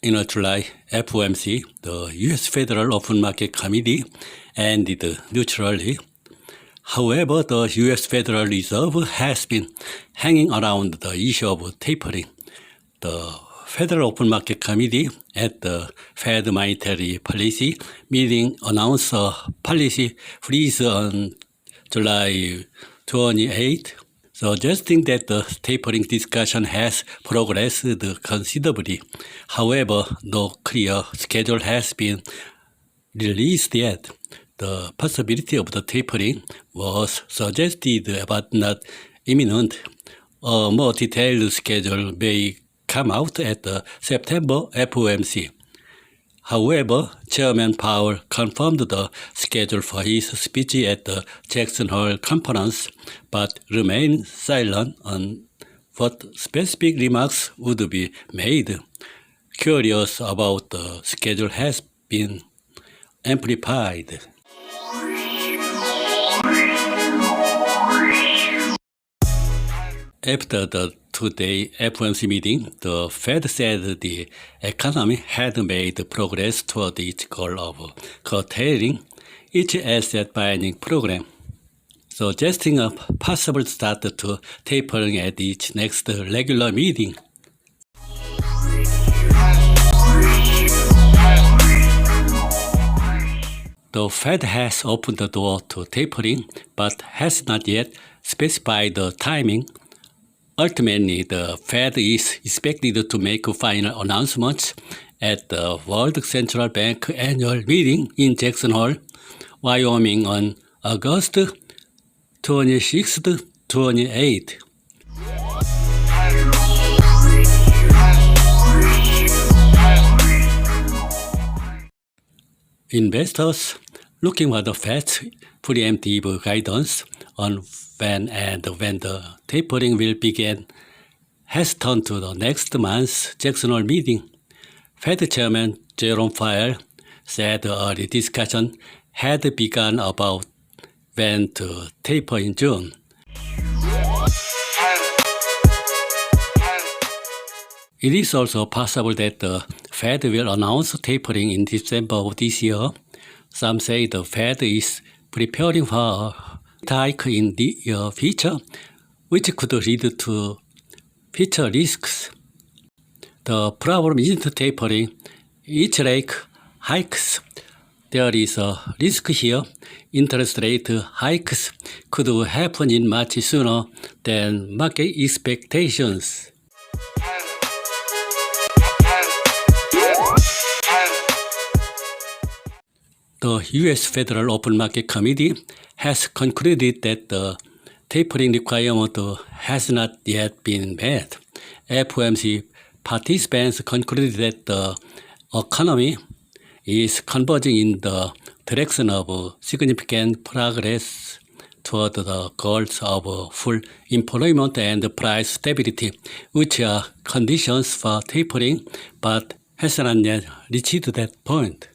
In a July FOMC, the U.S. Federal Open Market Committee ended neutrally. However, the U.S. Federal Reserve has been hanging around the issue of tapering. The Federal Open Market Committee at the Fed Monetary Policy meeting announced a policy freeze on July 28, suggesting that the tapering discussion has progressed considerably. However, no clear schedule has been released yet. The possibility of the tapering was suggested but not imminent. A more detailed schedule may come out at the September FOMC. However, Chairman Powell confirmed the schedule for his speech at the Jackson Hole conference, but remained silent on what specific remarks would be made. Curious about the schedule has been amplified. After the two-day FOMC meeting, the Fed said the economy had made progress toward its goal of curtailing its asset buying program, suggesting a possible start to tapering at its next regular meeting. The Fed has opened the door to tapering, but has not yet specified the timing. Ultimately, the Fed is expected to make final announcements at the World Central Bank annual meeting in Jackson Hole, Wyoming on August 26th, 28th. Investors looking for the Fed's preemptive guidance on when the tapering will begin has turned to the next month's Jackson Hole meeting. Fed Chairman Jerome Powell said early discussion had begun about when to taper in June. It is also possible that the Fed will announce tapering in December of this year. Some say the Fed is preparing for a hike in the future, which could lead to future risks. The problem isn't tapering, it's rate hikes. There is a risk here. Interest rate hikes could happen in much sooner than market expectations. The U.S. Federal Open Market Committee has concluded that the tapering requirement has not yet been met. FOMC participants concluded that the economy is converging in the direction of significant progress toward the goals of full employment and price stability, which are conditions for tapering, but has not yet reached that point.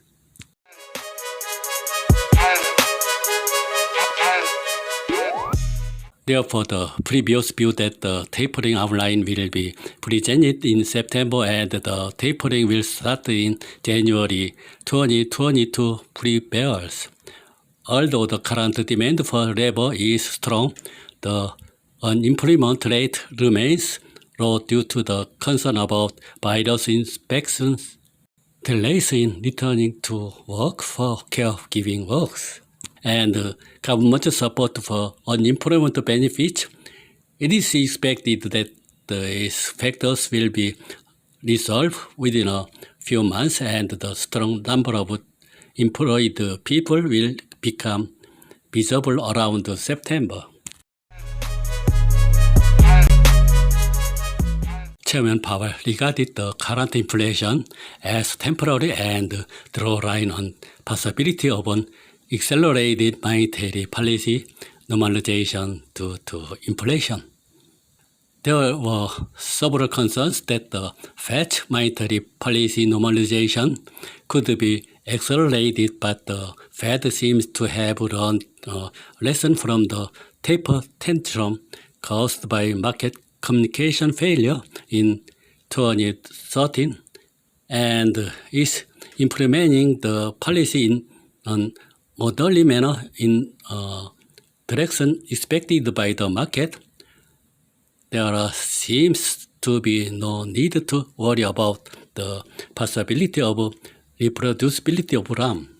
Therefore, the previous view that the tapering outline will be presented in September and the tapering will start in January 2022 prevails. Although the current demand for labor is strong, the unemployment rate remains low due to the concern about virus infections, delays in returning to work for caregiving works, and government support for unemployment benefits. It is expected that these factors will be resolved within a few months and the strong number of employed people will become visible around September. Chairman Powell regarded the current inflation as temporary and drew a line on possibility of an accelerated monetary policy normalization due to inflation. There were several concerns that the Fed's monetary policy normalization could be accelerated, but the Fed seems to have learned a lesson from the taper tantrum caused by market communication failure in 2013. and is implementing the policy in an orderly manner in direction expected by the market, there seems to be no need to worry about the possibility of reproducibility of RAM.